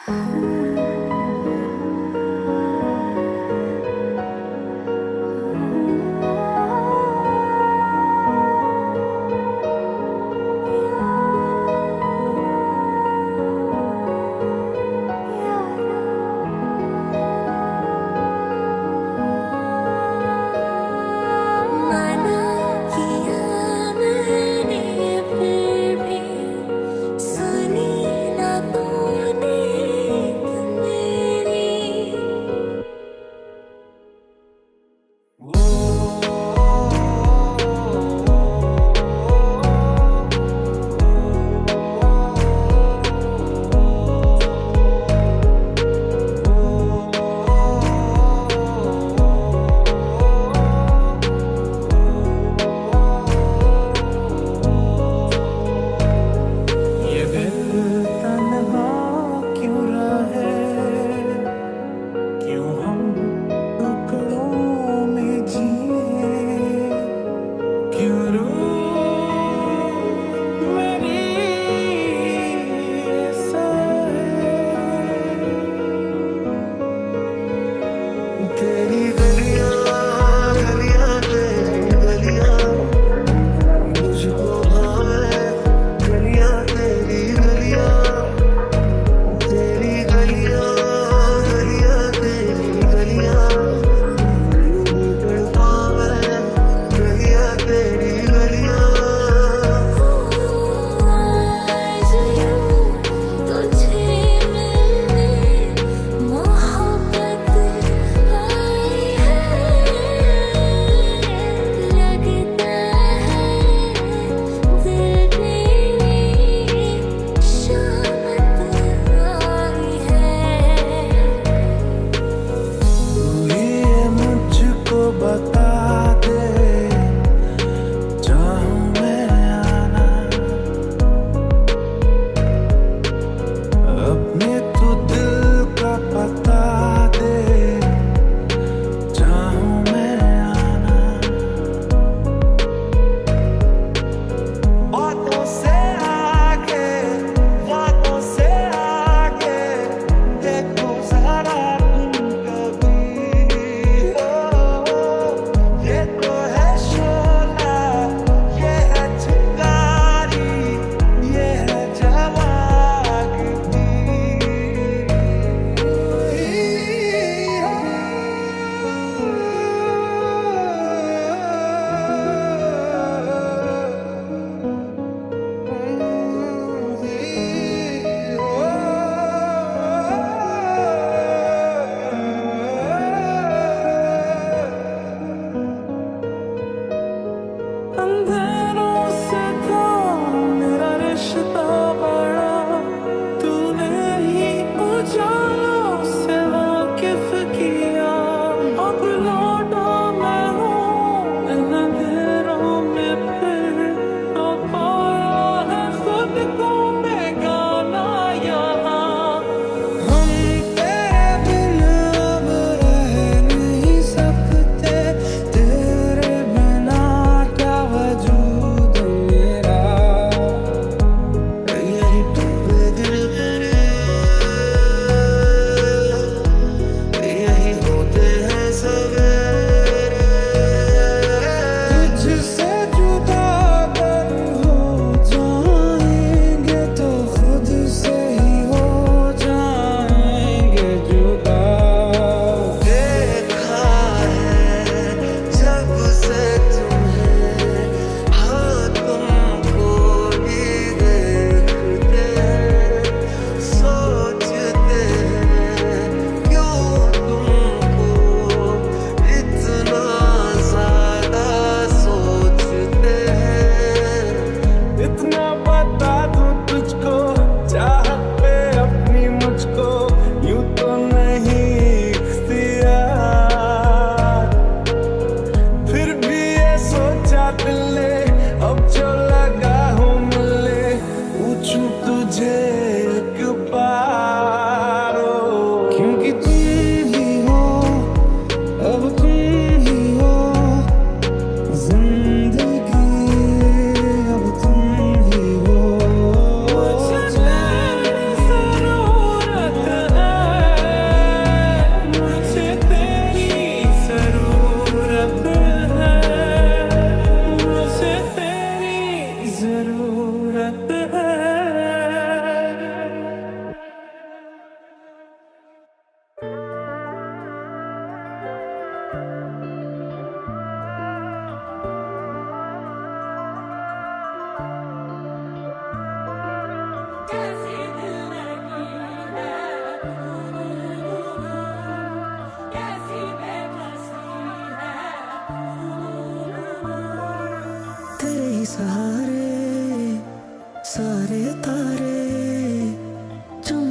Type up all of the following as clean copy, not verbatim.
मना किया मैंने फिर भी सुनी ना तूने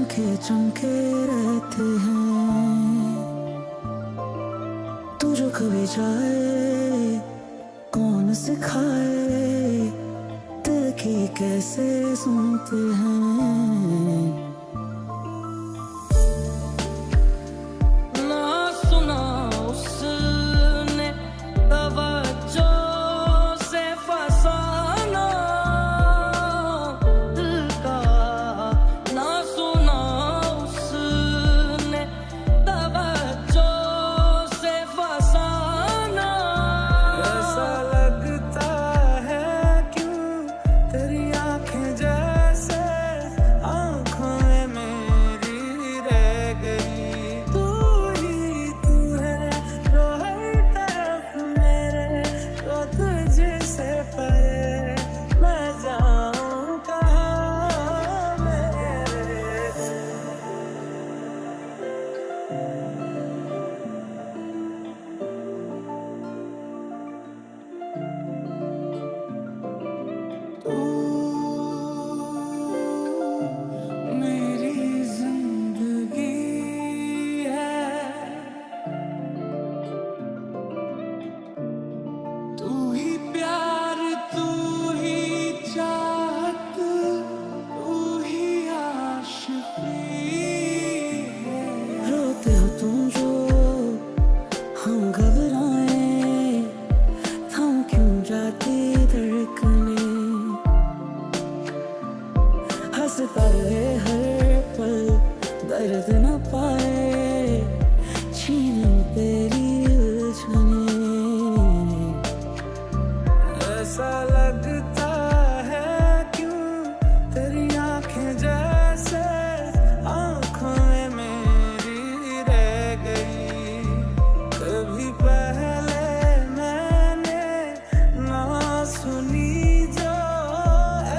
चमके चमके रहते हैं। तू जो कभी जाए कौन सिखाए दिल की कैसे सुनते हैं। दर्द न पाए छीन तेरी उलझने। ऐसा लगता है क्यों तेरी आंखें जैसे आंखों में मेरी रह गई। कभी पहले मैंने ना सुनी जो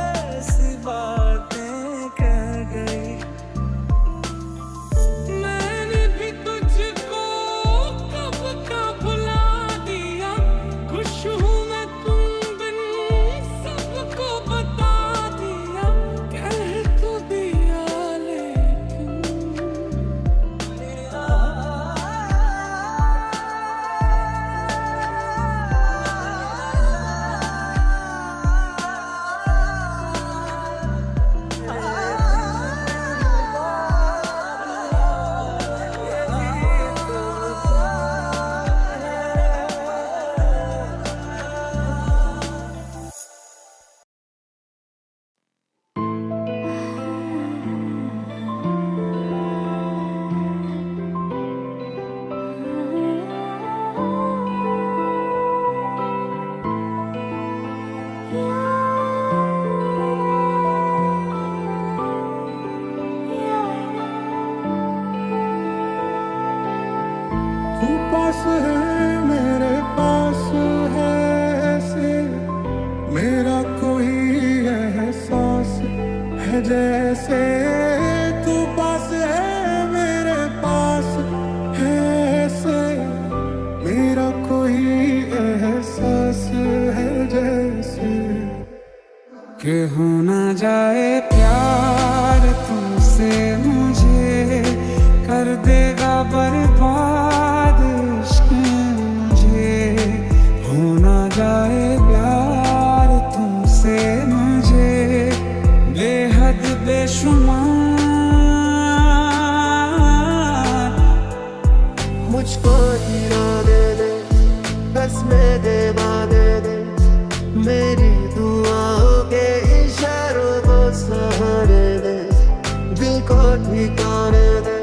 ऐसी बातें कह गई। तू पास है मेरे पास है ऐसे मेरा कोई एहसास है जैसे। तू पास है मेरे पास है ऐसे मेरा कोई एहसास है जैसे। कि हो ना जाए प्यार तुमसे मुझे कर देगा बर्बाद इश्क मुझे। हो ना जाए प्यार तुमसे मुझे बेहद बेशुमार। मुझको हीरा दे दे बस में देवा दे दे मेरी दुआओं के इशारों को सहारे दे। दिल को ठिकाने दे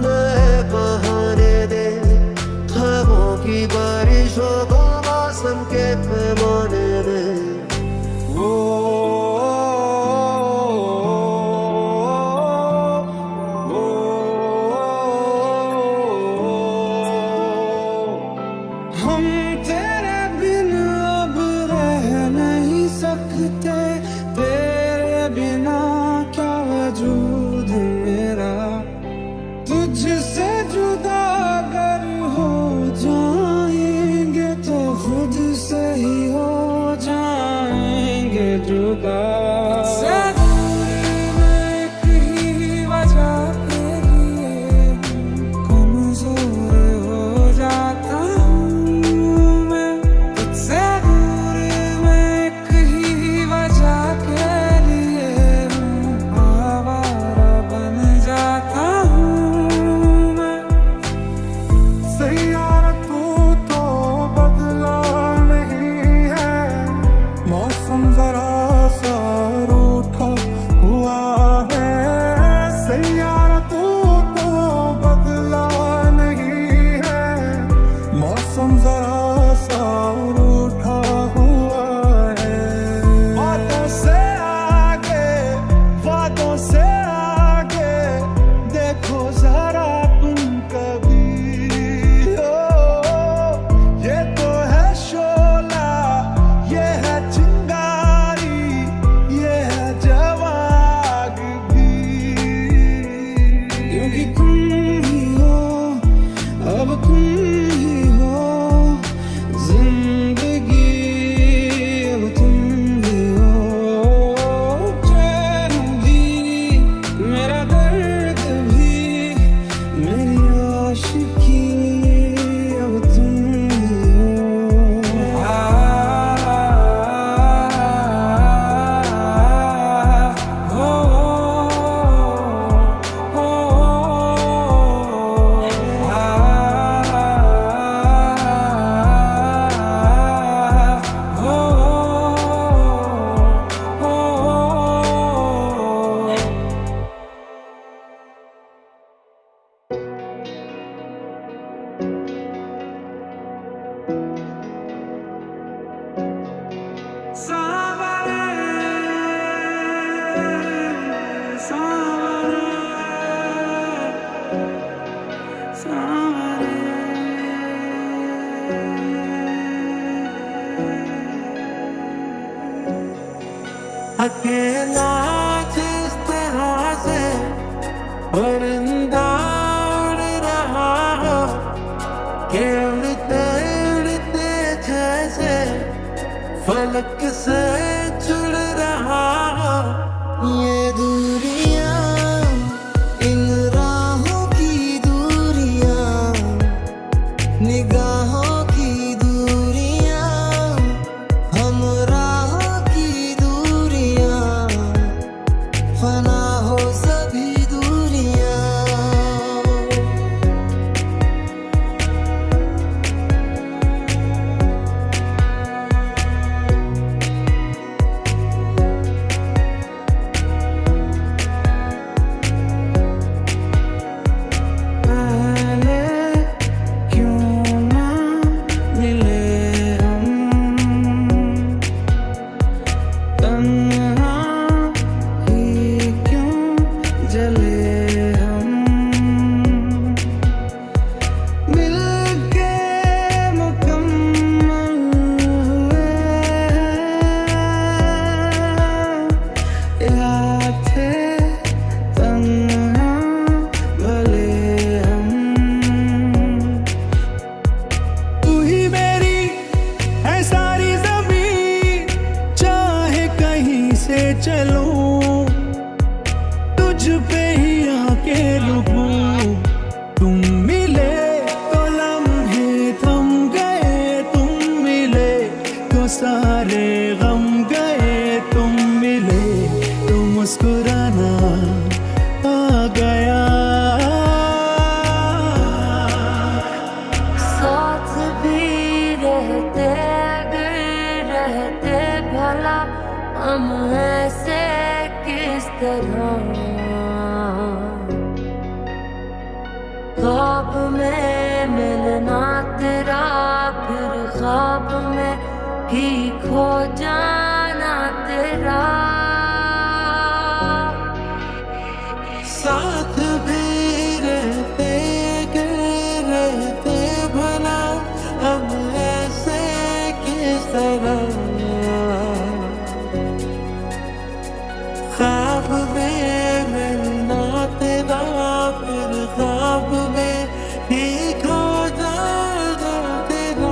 नए बहाने दे ख्वाबों की बारिशों को मौसम के पैमाने दे। हम तेरे बिन अब रह नहीं सकते तेरे बिना क्या वजूद मेरा। तुझसे जुदा अगर हो जाएंगे तो खुद से ही हो जाएंगे जुदा। से दूर में एक ही वजह सैयारा तू तो बदला नहीं है, मौसम जरा सा रूठा हुआ है। बातों से आगे, बातों से आगे देखो जरा तुम कभी हो। ये तो है शोला, ये है चिंगारी, ये है जवाग भी, क्योंकि तुम ही हो, अब तुम ही हो जिंदगी, अब तुम ही हो चैन भी, मेरा दर्द भी, मेरी आशिकी, अब तुम ही हो। अकेला जिस तरह से परिंदा उड़ रहा हो, के उड़ते उड़ते जैसे फलक से जुड़ रहा हो। ये दूरियां, इन राहों की दूरियां, निगाहों की दूरियां, हम राहों की दूरियां, फना हो सभी दूरियां। पहले क्यों ना मिले हम, तन्हा ही क्यों जले हम, मिलके मुकम्मल हुए या थे तन्हा भले हम। तू ही मेरी है सारी ज़मीं, चाहे कहीं से चलूं, तुझ पे ही आके रुकूं। तुम मिले तो लम्हे थम गए, तुम मिले तो सारे गम गए, तुम मिले तो मुस्कुराना आ गया। साथ भी रहते अगर रहते भला हम ऐसे किस तरह, ख्वाब में मिलना तेरा, फिर ख्वाब में ही खो जाना तेरा। साथ भी रहते अगर रहते भला हम ऐसे किस तरह, ख्वाब में मिलना तेरा, फिर ख्वाब में ही खो जाना तेरा।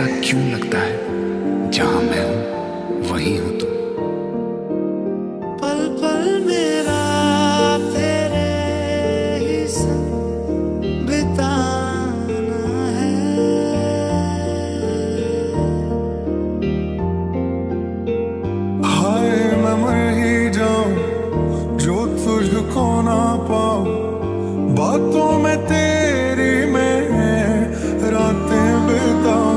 ऐसा क्यों लगता है जहां मैं हूं वहीं हो तुम। पल पल मेरा तेरे ही संग बिताना है। हाय मैं मर ही जाऊं जो तुझको ना पाऊं, बातों में तेरी मैं रातें बिताऊं।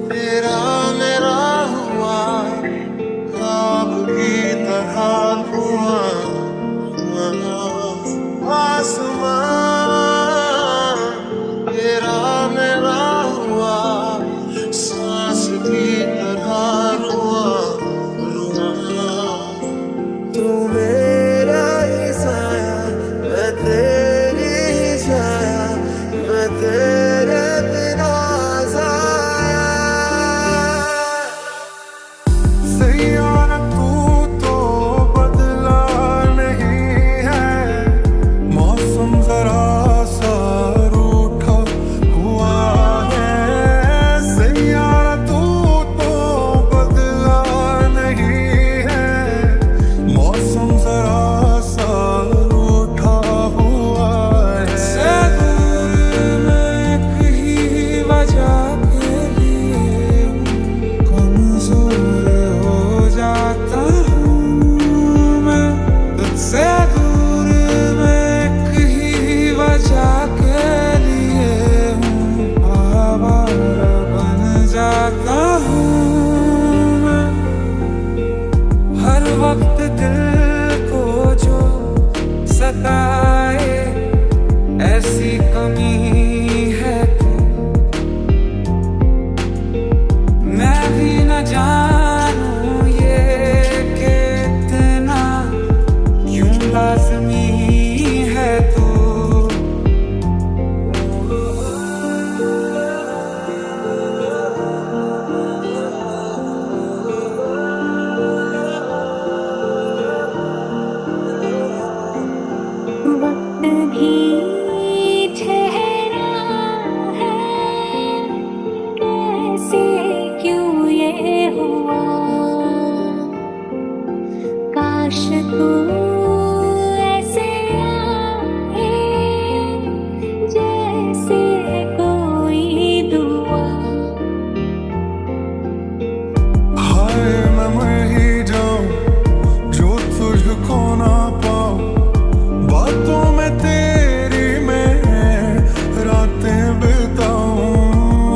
तेरा मेरा हुआ, ख्वाब की तरह हुआ। आसमां तेरा मेरा हुआ, सांस की तरह हुआ। तू मेरा ही साया, मैं तेरी ही छाया, मैं तेरे बिना सैयारा तू तो बदला नहीं है, मौसम जरा सा रूठा हुआ है। सैयारा तू तो बदला नहीं है, मौसम जरा सा रूठा हुआ है। से दूर मैं कहीं वजह के लिए कमजोर हो जाता हूँ मैं, तुझसे दूर मैं कहीं वजह के लिए हूँ, आवारा बन जाता हूँ मैं। हर वक्त दिल को जो सताए ऐसी कमी है तू, मैं भी न जानूं ये कि इतना क्यों लाज़मी है तू। वक्त भी ठहरा है, कैसे क्यों ये हुआ। काश तू ऐसे आए जैसे कोई दुआ। हाय मैं मर ही जाऊं जो तुझको ना पाऊं, बातों में तेरी मैं रातें बिताऊं।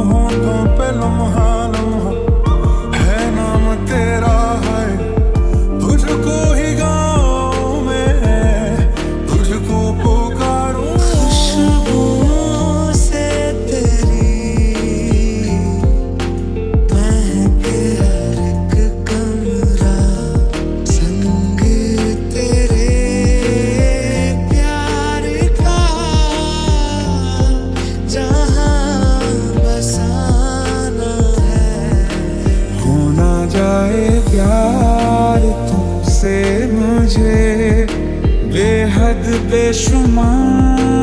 होठों पे लम्हा लम्हा है नाम तेरा है, तुझको ही गाऊं मैं, तुझको पुकारूं। खुशबुओं से तेरी महके हर एक कमरा, संग तेरे प्यार का जहां बसाना है। हो ना जाए प्यार तुमसे मुझे बेहद बेशुमार।